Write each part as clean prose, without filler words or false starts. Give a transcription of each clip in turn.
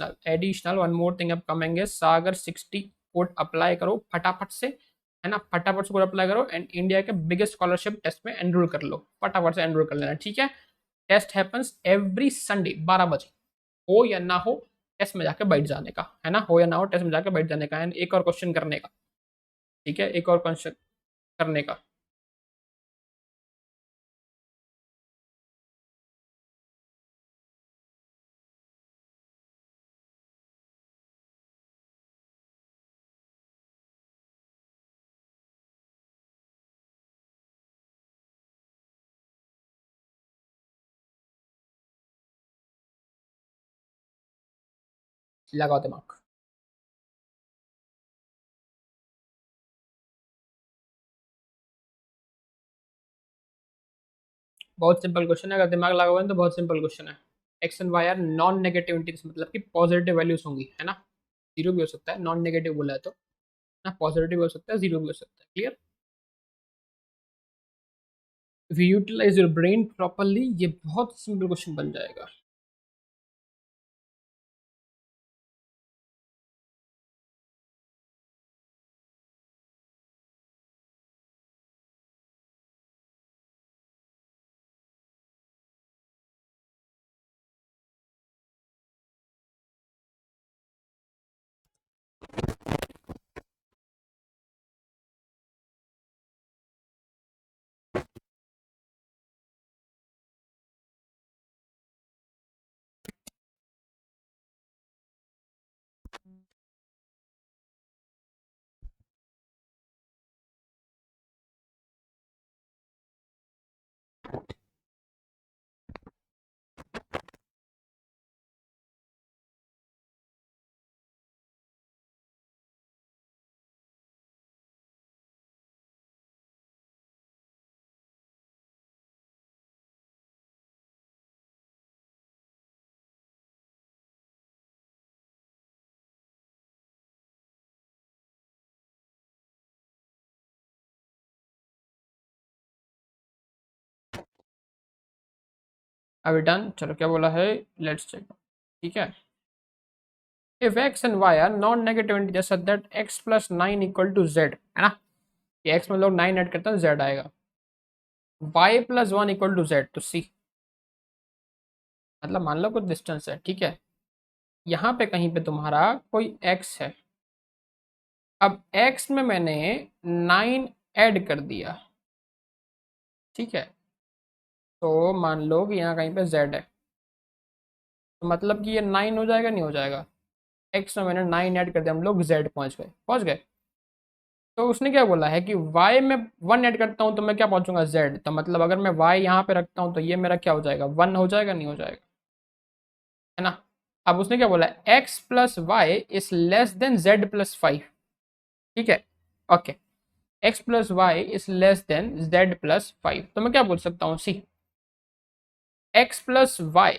Additional one more thing अब कमेंगे, सागर 60 code apply करो फटाफट से, है ना, फटाफट से कोड अप्लाई करो एंड इंडिया के बिगेस्ट स्कॉलरशिप टेस्ट में एनरोल कर लो, फटाफट से एनरोल कर लेना, ठीक है। टेस्ट हैपन्स एवरी संडे 12 बजे, हो या ना हो टेस्ट में जाके बैठ जाने का, है ना, हो या ना हो टेस्ट में जाके बैठ जाने का एंड एक और क्वेश्चन करने का, ठीक है, एक और क्वेश्चन करने का। लगाओ दिमाग। बहुत सिंपल क्वेश्चन है, अगर दिमाग लगाओगे तो बहुत सिंपल क्वेश्चन है। X and y are non negative integers, मतलब कि पॉजिटिव वैल्यूज होंगी, है ना, जीरो भी हो सकता है, नॉन नेगेटिव बोला है तो ना, पॉजिटिव भी हो सकता है, जीरो भी हो सकता है, clear. If you utilise your brain properly, ये बहुत सिंपल क्वेश्चन बन जाएगा। अभी डन, चलो क्या बोला है, लेट्स चेक, ठीक है। If x and y are non negative integers such that x plus 9 equal to z, है ना, कि एक्स में लोग 9 ऐड करते हैं जेड आएगा, y plus 1 equal to z तो सी, मतलब मान लो कुछ डिस्टेंस है, ठीक है, यहाँ पे कहीं पे तुम्हारा कोई एक्स है, अब एक्स में मैंने 9 ऐड कर दिया, ठीक है, तो मान लो कि यहाँ कहीं पे जेड है, तो मतलब कि ये 9 हो जाएगा, नहीं हो जाएगा, एक्स में मैंने 9 ऐड कर दिया, हम लोग जेड पहुंच गए। तो उसने क्या बोला है कि y में 1 ऐड करता हूँ तो मैं क्या पहुंचूंगा z, तो मतलब अगर मैं y यहाँ पे रखता हूँ तो ये मेरा क्या हो जाएगा, 1 हो जाएगा, नहीं हो जाएगा, है ना। अब उसने क्या बोला है, x plus y is less than z plus 5, ठीक है, okay, x plus y is less than z plus 5, तो मैं क्या बोल सकता हूँ, सी x प्लस वाई,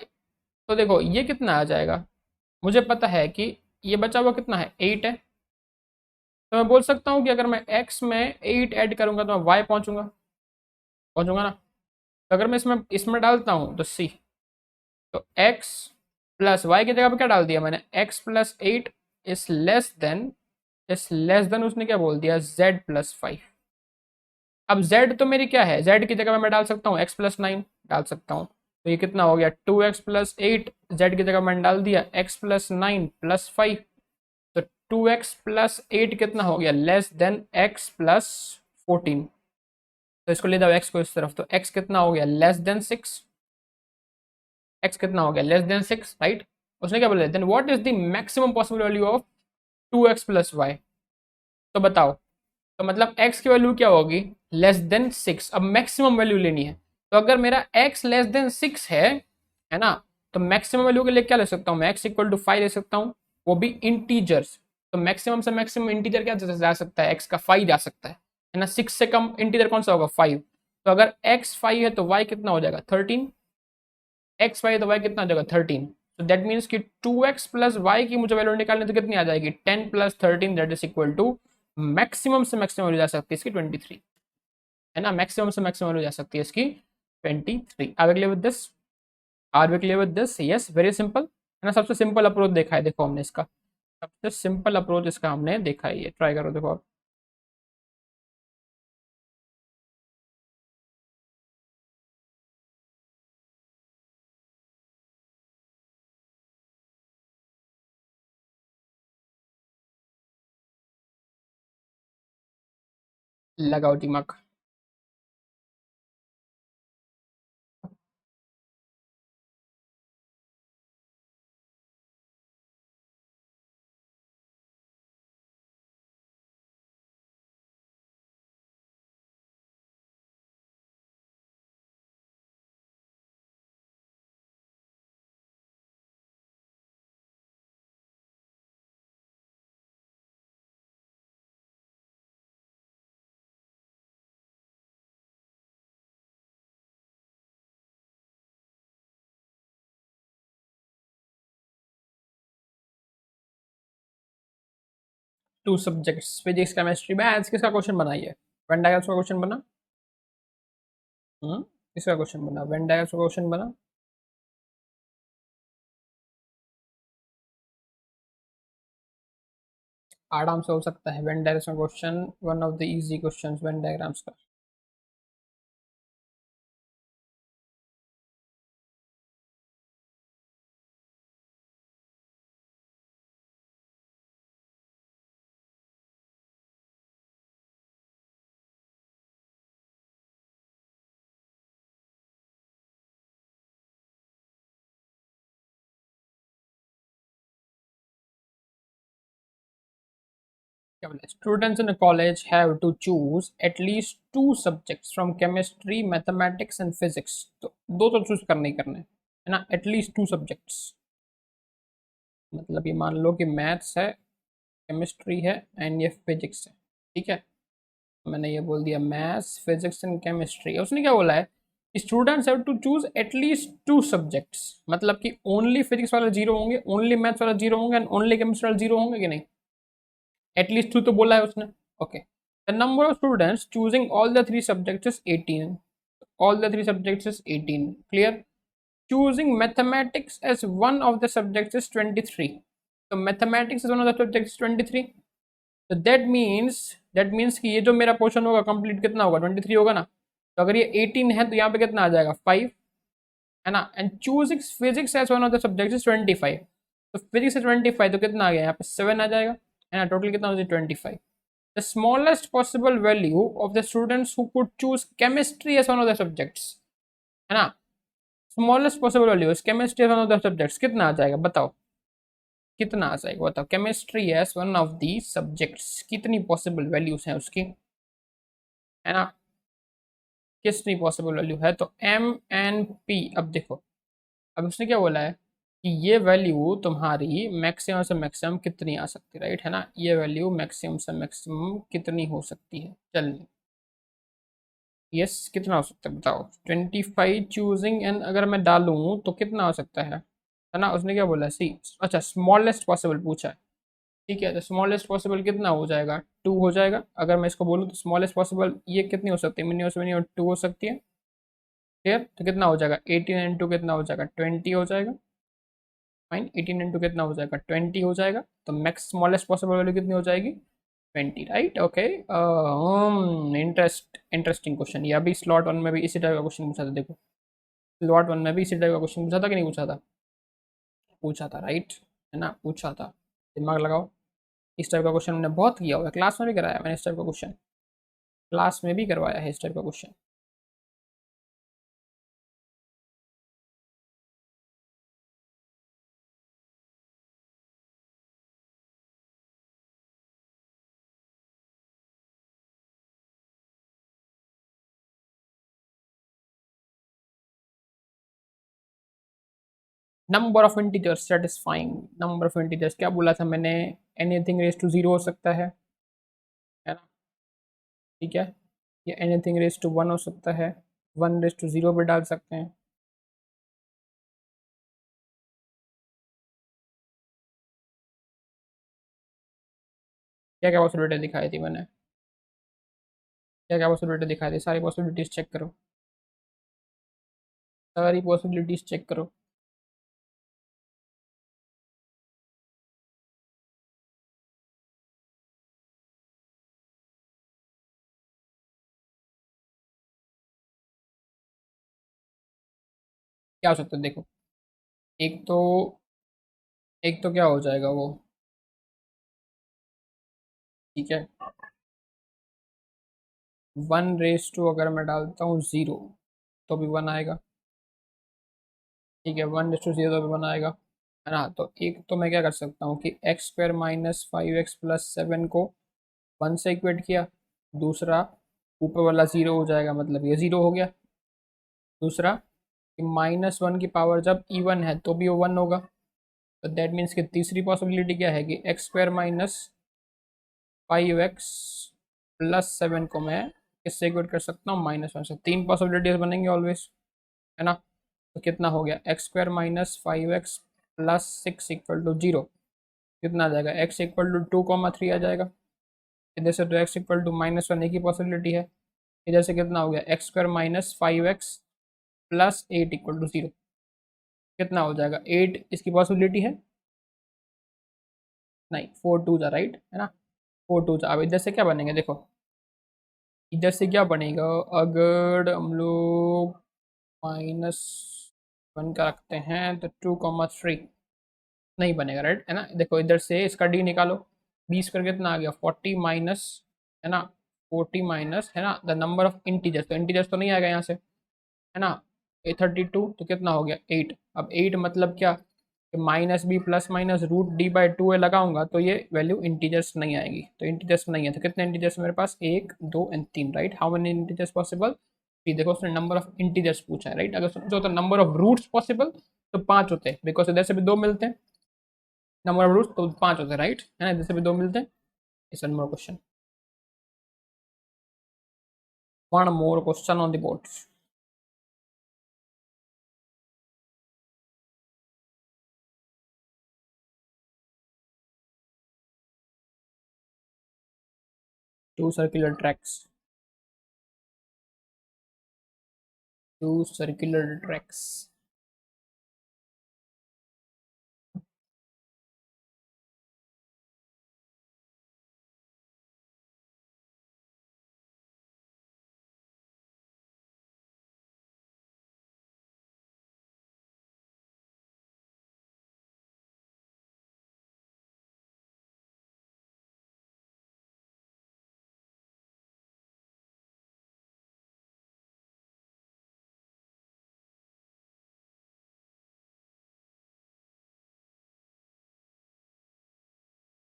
तो देखो ये कितना आ जाएगा, मुझे पता है कि ये बचा हुआ कितना है, 8 है, तो मैं बोल सकता हूँ कि अगर मैं x में 8 ऐड करूंगा तो मैं y पहुंचूंगा, पहुंचूंगा ना। तो अगर मैं इसमें इसमें डालता हूँ तो सी, तो x प्लस वाई की जगह पे क्या डाल दिया मैंने, x प्लस 8 इस लेस देन उसने क्या बोल दिया, z प्लस 5। अब z तो मेरी क्या है, z की जगह मैं डाल सकता हूँ x प्लस 9 डाल सकता हूँ, तो ये कितना हो गया, 2x प्लस 8, z की जगह मैंने डाल दिया x प्लस 9 प्लस 5, तो 2x प्लस 8 कितना हो गया, लेस देन x प्लस 14, तो इसको ले जाओ x को इस तरफ, तो x कितना हो गया, लेस देन 6, x कितना हो गया, लेस देन 6, राइट। उसने क्या बोला, then what is the maximum possible value of 2x plus y, तो बताओ, तो मतलब x की वैल्यू क्या होगी, लेस देन 6, अब मैक्सिमम वैल्यू लेनी है, तो अगर मेरा x लेस देन 6 है ना, तो मैक्सिमम वैल्यू के लिए क्या ले सकता हूँ मैं, x इक्वल टू 5 ले सकता हूँ, वो भी इंटीजर्स, तो मैक्सिमम से मैक्सिमम इंटीजर क्या जा सकता है, x का 5 जा सकता है ना, 6 से कम इंटीजर कौन सा होगा, 5, तो अगर x 5 है तो y कितना हो जाएगा, 13, एक्स वाई तो वाई कितना आ जाएगा, 13, तो दैट मीन्स कि 2x प्लस वाई की मुझे वैल्यू निकालनी तो कितनी आ जाएगी, 10 plus 13, that is equal to maximum से मैक्सिमम वैल्यू जा सकती है इसकी 23, है ना, मैक्सिमम से मैक्सिमम वैल्यू जा सकती है इसकी 23। Are we clear with this, are we clear with this, yes, very simple. है ना, सबसे सिंपल अप्रोच देखा है देखो हमने इसका, सबसे सिंपल अप्रोच इसका हमने देखा है, ये ट्राई करो देखो आप। लगाओ दिमाग। Two subjects physics chemistry, maths, किसका क्वेश्चन बनाइए? वेन डायग्राम्स का क्वेश्चन बना। किसका क्वेश्चन बना? वेन डायग्राम्स का क्वेश्चन बना। आराम से हो सकता है वेन डायग्राम्स का question, one of the easy question Venn diagrams का। क्या बोला? Students in college have to choose at least two subjects from chemistry, mathematics and physics. तो दो तो चूज करने ही करने है ना, एटलीस्ट टू सब्जेक्ट्स। मतलब ये मान लो कि मैथ्स है, केमिस्ट्री है एंड ये फिजिक्स है, ठीक है। मैंने ये बोल दिया मैथ्स फिजिक्स एंड केमिस्ट्री, उसने क्या बोला है? Students have to choose at least two subjects, मतलब कि ओनली फिजिक्स वाला जीरो होंगे, ओनली मैथ्स वाला जीरो होंगे एंड ओनली केमिस्ट्री वाला जीरो होंगे कि नहीं? एटलीस्ट टू तो बोला है उसने। Okay, the number of students choosing all the three subjects is 18। All the three subjects is 18, clear. Choosing mathematics as one of the subjects is 23। तो mathematics is one of the subjects 23। तो that means कि ये जो मेरा portion होगा complete कितना होगा? 23 होगा ना। तो अगर ये 18 है तो यहाँ पे कितना आ जाएगा? 5, है ना। And choosing physics as one of the subject is 25। तो फिजिक्स से 25 तो कितना आ गया यहाँ पे? 7 आ जाएगा, है ना। टोटल कितना हो जाए? 25। The smallest possible value of the students who could choose chemistry as one of the subjects, है ना। Smallest possible value is chemistry as one of the subjects, कितना आ जाएगा बताओ? कितना आ जाएगा बताओ? Chemistry as one of the subjects, कितनी पॉसिबल वैल्यूज हैं उसकी, है ना। कितनी पॉसिबल वैल्यू है? तो M N P। अब देखो, अब उसने क्या बोला है कि ये वैल्यू तुम्हारी मैक्सिमम से मैक्सिमम कितनी आ सकती है, राइट, है ना। ये वैल्यू मैक्सिमम से मैक्सिमम कितनी हो सकती है? चलिए, यस, कितना हो सकता है बताओ? 25 चूजिंग, एंड अगर मैं डालूं तो कितना हो सकता है ना। उसने क्या बोला? सी, अच्छा, स्मॉलेस्ट पॉसिबल पूछा है, ठीक है। तो स्मॉलेस्ट पॉसिबल कितना हो जाएगा? 2 हो जाएगा। अगर मैं इसको बोलूँ तो स्मॉलेस्ट पॉसिबल ये कितनी हो सकती है? मिनिमम 2 हो सकती है, क्लियर। तो कितना हो जाएगा? 18 इंटू कितना हो जाएगा? 20 हो जाएगा। फाइन, 18 इंटू कितना हो जाएगा? 20 हो जाएगा। तो मैक्स स्मॉलेस्ट पॉसिबल वैल्यू कितनी हो जाएगी? 20, राइट। Okay, interesting question. ये अभी स्लॉट वन में भी इसी टाइप का क्वेश्चन पूछा था, देखो। स्लॉट वन में भी इसी टाइप का क्वेश्चन पूछा था कि नहीं पूछा था? पूछा था, राइट, है ना, पूछा था। दिमाग लगाओ। इस टाइप का क्वेश्चन मैंने बहुत किया हुआ है, क्लास में भी कराया मैंने इस टाइप का क्वेश्चन, क्लास में भी करवाया है इस टाइप का question. Number of integers satisfying, number of integers क्या बोला था मैंने? एनीथिंग रेज टू जीरो हो सकता है ना, ठीक है। ये एनीथिंग रेज टू वन हो सकता है, वन रेज टू जीरो भी डाल सकते हैं। क्या क्या पॉसिबिलिटी दिखाई थी मैंने? क्या क्या पॉसिबिलिटी दिखाई थी? सारी पॉसिबिलिटीज चेक करो, सारी पॉसिबिलिटीज चेक करो। क्या हो सकता है देखो, एक तो एक तो क्या हो जाएगा वो, ठीक है, 1 रेस टू अगर मैं डालता हूँ 0 तो भी 1 आएगा, ठीक है, 1 रेस टू 0 तो भी 1 आएगा, है ना। तो एक तो मैं क्या कर सकता हूँ कि x² - 5x + 7 को 1 से इक्वेट किया, दूसरा ऊपर वाला 0 हो जाएगा, मतलब ये 0 हो गया, दूसरा कि -1 की पावर जब इवन है तो भी वो 1 होगा। तो दैट मीन्स कि तीसरी पॉसिबिलिटी क्या है कि x² - 5x + 7 को मैं किससे इक्वेट कर सकता हूँ, -1 से। तीन पॉसिबिलिटीज बनेंगे ऑलवेज, है ना। तो कितना हो गया, x² - 5x + 6 = 0, कितना आ जाएगा, x = 2, 3 आ जाएगा। इधर से तो x = -1 एक ही पॉसिबिलिटी है, इधर से कितना हो गया, x² - 5x + 8 = 0, कितना हो जाएगा, 8 इसकी पॉसिबिलिटी है, नहीं 4 2 जा, राइट है ना, 4 2 जा। अब इधर से क्या बनेंगे देखो, इधर से क्या बनेगा, अगर हम लोग -1 का रखते हैं तो 2, 3 नहीं बनेगा, राइट है ना। देखो इधर से इसका डी निकालो, 20 कितना आ गया, 40 माइनस, है ना, 40 माइनस, है ना, द नंबर ऑफ इंटीजर्स, तो इंटीजर्स तो नहीं आएगा यहाँ से, है ना, A32 तो कितना हो गया 8। अब 8 मतलब क्या, -b +-√d/2 लगाऊंगा तो ये वैल्यू इंटीजर्स नहीं आएगी, तो इंटीजर्स नहीं है, तो कितने इंटीजर्स मेरे पास, 1 2 and 3, right. How many integers possible, देखो उसने नंबर ऑफ इंटीजर्स पूछा है, राइट। अगर सोचो तो नंबर ऑफ रूट्स पॉसिबल तो 5 होते हैं, बिकॉज इधर से भी 2 मिलते हैं, नंबर ऑफ रूट्स तो 5 होते हैं, राइट है ना, इधर से भी 2 मिलते हैं। इस one more question, one more question on the board. 2 circular tracks, 2 circular tracks।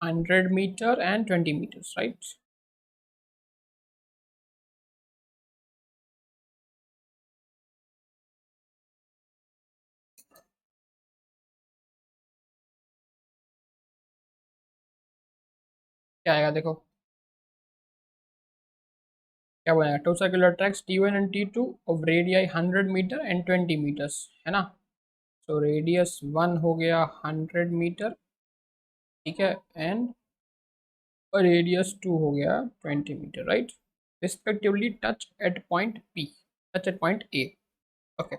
Hundred metre and 20 metres, right. क्या आएगा देखो, क्या बनेगा, 2 circular tracks T1 and T2 of radii 100 metre and 20 metres, है ना। तो रेडियस 1 हो गया 100 मीटर, ठीक है, एंड रेडियस 2 हो गया 20 metre, right. Respectively touch at point P, touch at point A, okay.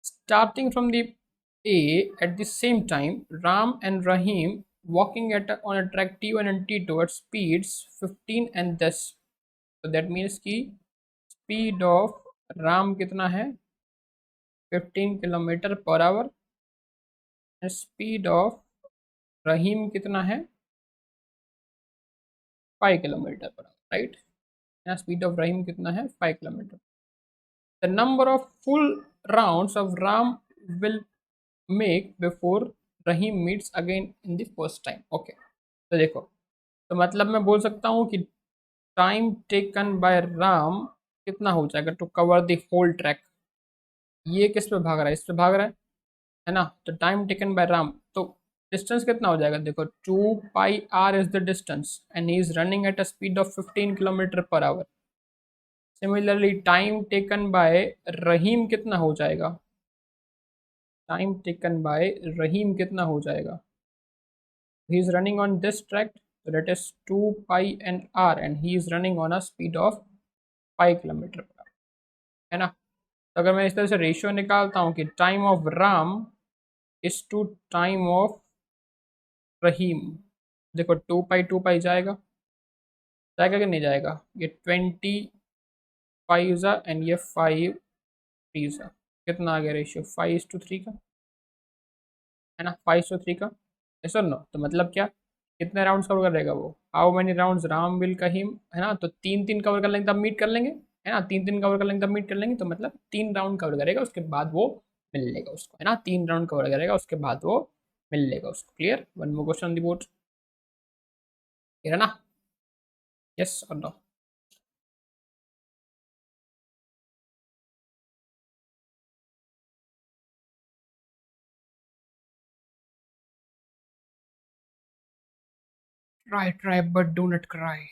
Starting from the A at the same time, Ram and Rahim walking on a track T1 and T2 at speeds 15 and 10. So that means कि speed of Ram कितना है, 15 km/h, and speed of Rahim कितना है, 5 km/h, right। यहाँ speed of Rahim कितना है, 5 km। The number of full rounds of Ram will make before Rahim meets again in the first time, okay। तो देखो, तो मतलब मैं बोल सकता हूँ कि टाइम टेकन बाय राम कितना हो जाएगा to cover the whole track, ये किस पे भाग रहा है, इस पे भाग रहा है ना। तो टाइम टेकन बाय राम, तो डिस्टेंस कितना हो जाएगा देखो, 2πr is the distance and he is running at a speed of 15 km/h। Similarly time taken by Rahim कितना हो जाएगा, टाइम टेकन बाय रहीम कितना हो जाएगा, he is running on this track, so that is 2 pi and r, and he is running on a speed of 5 km/h, है ना। तो अगर मैं इस तरह से रेशियो निकालता हूँ कि time of Ram is to time of Rahim, देखो 2 पाई जाएगा, जाएगा कि नहीं जाएगा, ये 20 5 एंड ये 5 3 कितना आ गया रेशियो, 5:3 का, है ना, 5:3 का। ऐसा नो, तो मतलब क्या, कितने राउंड्स कवर करेगा वो, how many rounds Ram will कहिम, है ना, तो तीन तीन कवर कर लेंगे तब मीट कर लेंगे, है ना, तीन तीन कवर कर लेंगे तब मीट कर लेंगे, तो मतलब 3 राउंड कवर करेगा उसके बाद वो मिल लेगा उसको, है ना, 3 राउंड कवर करेगा उसके बाद वो मिल लेगा उसको। Clear, one more question on the board, clear है ना, यस और no. Try try but do not cry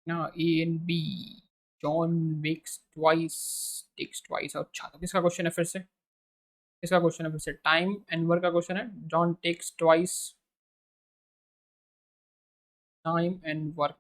ना, A and B, John wakes twice, takes twice, अच्छा तो किसका क्वेश्चन है फिर से, किसका क्वेश्चन है फिर से, टाइम एंड वर्क का क्वेश्चन है, John takes twice time and work.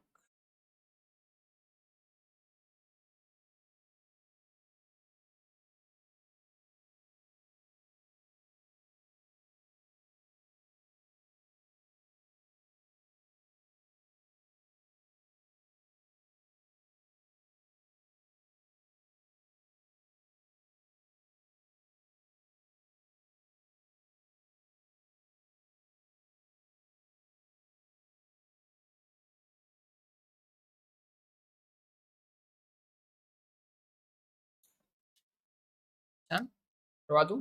हाँ, करवा दूं,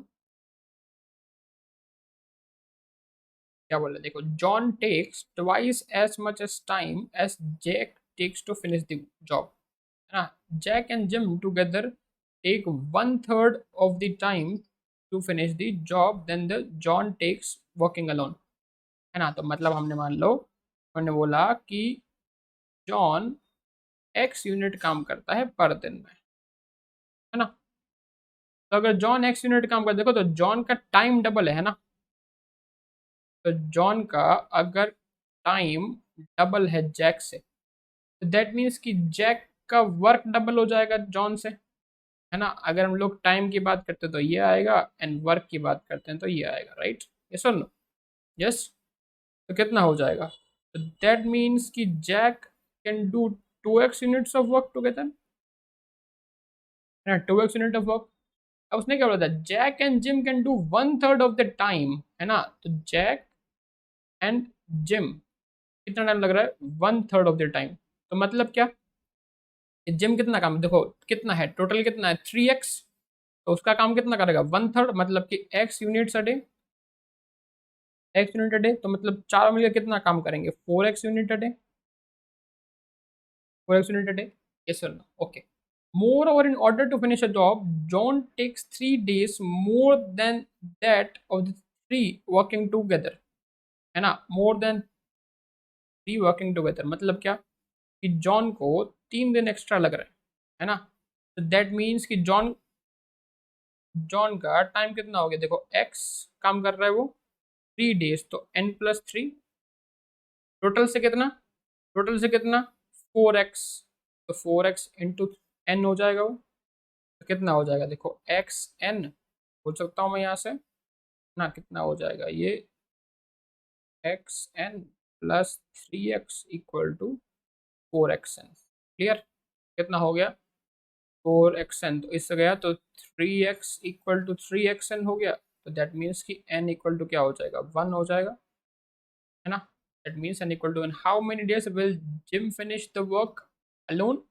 क्या बोल रहे, देखो, John takes twice as much as time as Jack takes to finish the job, है ना, Jack and Jim together take 1/3 of the time to finish the job then the John takes working alone, है ना, तो मतलब हमने मान लो, हमने बोला कि जॉन एक्स यूनिट काम करता है पर दिन में, है ना, तो अगर जॉन एक्स यूनिट काम कर, देखो तो जॉन का टाइम डबल है ना, तो जॉन का अगर टाइम डबल है जैक से, तो दैट मीन्स कि जैक का वर्क डबल हो जाएगा जॉन से, है ना, अगर हम लोग टाइम की बात करते हैं तो ये आएगा, एंड वर्क की बात करते हैं तो ये आएगा, राइट, ये सुन लो, यस, तो कितना हो जाएगा, तो दैट मीन्स कि Jack can do 2x units of work together, है ना, 2x यूनिट ऑफ वर्क। अब उसने क्या बोला था, Jack and Jim can do 1/3 of the time, है ना, तो जैक एंड जिम कितना टाइम लग रहा है, 1/3 ऑफ द टाइम, तो मतलब क्या, जिम कितना काम, देखो कितना है टोटल, कितना है 3x, तो उसका काम कितना करेगा 1/3, मतलब कि x units a day, x unit a day, तो मतलब चारों मिलकर कितना काम करेंगे, 4x unit a day, 4x unit a day, yes sir, okay. Moreover, in order to finish a job, John takes 3 days more than that of the three working together, है ना, more than three working together, मतलब क्या, कि John को 3 दिन extra लग रहा है ना, तो दैट मीन्स कि जॉन जॉन का टाइम कितना हो गया, देखो एक्स काम कर रहा है वो 3 डेज, तो n+3, टोटल से कितना, टोटल से कितना 4x, तो 4x इंटू एन हो जाएगा वो, तो कितना हो जाएगा, देखो एक्स एन, बोल सकता हूँ मैं यहाँ से ना, कितना हो जाएगा ये, x n+3x equal to 4xn, clear, कितना हो गया 4xn, तो इससे गया तो 3x इक्वल टू 3xn हो गया, तो दैट मीन्स कि n इक्वल टू क्या हो जाएगा 1 हो जाएगा, है ना, that means n equal to 1, how many days will Jim finish the work alone,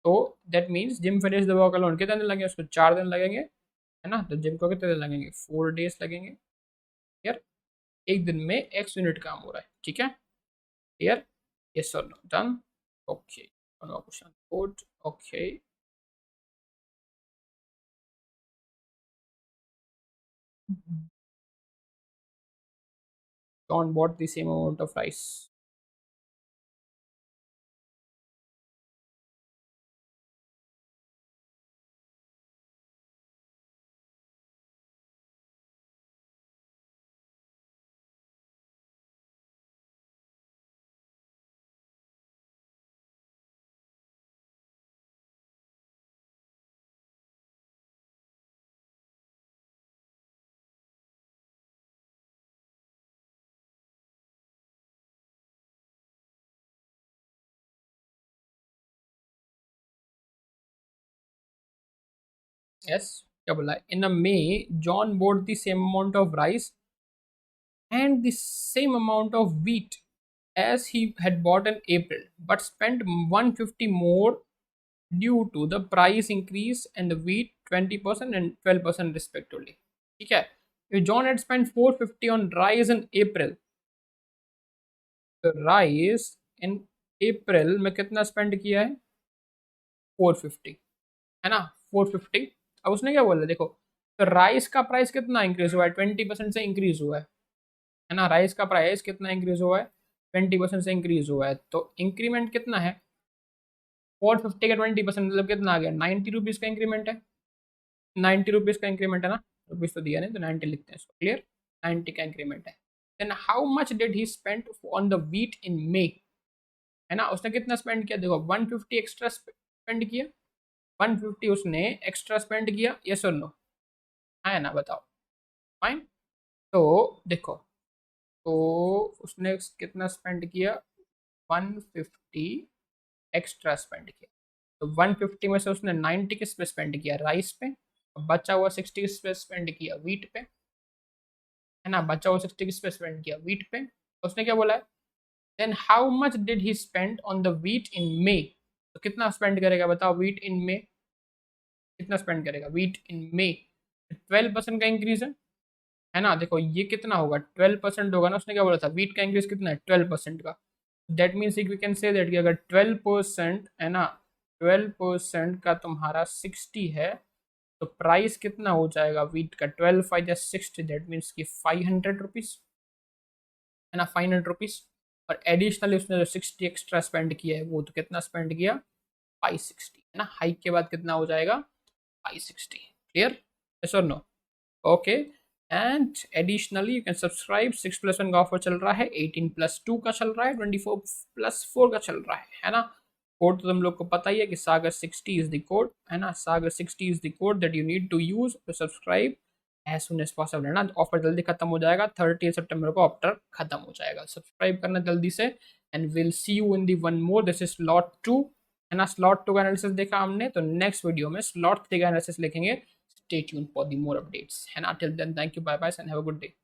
तो that means Jim finish the work alone, कितने दिन लगेंगे उसको, 4 दिन लगेंगे, है ना, तो जिम को कितने दिन लगेंगे, 4 डेज लगेंगे, यार एक दिन में x यूनिट काम हो रहा है, ठीक है, क्लियर, यस और no, done, okay, question code, okay, John bought the same amount of rice. Yes, क्या बोला है, in a May John bought the same amount of rice and the same amount of wheat as he had bought in April, but spent 150 more due to the price increase and the wheat 20% and 12% respectively. ठीक है, if John had spent 450 on rice in April, तो rice इन अप्रैल में कितना spend किया है, 450, है ना, 450। अब उसने क्या बोला देखो, तो राइस का प्राइस कितना इंक्रीज हुआ है, 20% से इंक्रीज हुआ है ना, राइस का प्राइस कितना इंक्रीज हुआ है, 20% से इंक्रीज हुआ है, तो इंक्रीमेंट कितना है, 450 का 20% मतलब कितना आ गया, 90 रुपीज़ का इंक्रीमेंट है, 90 रुपीज़ का इंक्रीमेंट है ना, रुपीज़ तो दिया नहीं तो 90 लिखते हैं इसको, क्लियर, 90 का इंक्रीमेंट है। Then how much did he spend on the wheat in May, है ना, उसने कितना स्पेंड किया, देखो 150 एक्स्ट्रा स्पेंड किया, 150 उसने एक्स्ट्रा स्पेंड किया, यस और नो, है ना, बताओ, फाइन। तो देखो, तो उसने कितना स्पेंड किया, 150 एक्स्ट्रा स्पेंड किया, तो 150 में से उसने 90 किस पे स्पेंड किया, राइस पे, और बचा हुआ 60 किस पे स्पेंड किया, वीट पे, है ना, बचा हुआ 60 किस पे स्पेंड किया, वीट पे। उसने क्या बोला है, then how much did he spend on the wheat in May, तो कितना स्पेंड करेगा बताओ, वीट इन मे कितना स्पेंड करेगा, वीट इन मे 12% का इंक्रीज है ना, देखो ये कितना होगा, 12% होगा ना, उसने क्या बोला था, वीट का इंक्रीज कितना है, 12% का, that means we can say that कि अगर 12% है ना, 12% का तुम्हारा 60 है, तो प्राइस कितना हो जाएगा वीट का, 12 5 60, दैट मीन्स कि 500 रुपीज़, है ना, 500 रुपीज़। और एडिशनली उसने जो 60 एक्स्ट्रा स्पेंड किया है वो तो कितना स्पेंड किया, 560, है ना, हाइक के बाद कितना हो जाएगा, 560, क्लियर, यस और no, okay. And additionally you can subscribe, 6+1 का ऑफर चल रहा है, 18+2 का चल रहा है, 24+4 का चल रहा है ना। कोड तो तुम लोग को पता ही है कि सागर 60 इज द कोड, है ना, Sagar 60 is the code that you need to use to subscribe as soon as possible, है ना, ऑफर जल्दी खत्म हो जाएगा, 30 सितंबर को ऑफर खत्म हो जाएगा, सब्सक्राइब करना जल्दी से। And will see you in the one more, this is slot 2, है ना, स्लॉट 2 का एनालिसिस देखा हमने, तो नेक्स्ट वीडियो में स्लॉट 3 का एनालिसिस लिखेंगे। Stay tuned for the more updates. And until then, thank you, bye bye, and have a good day.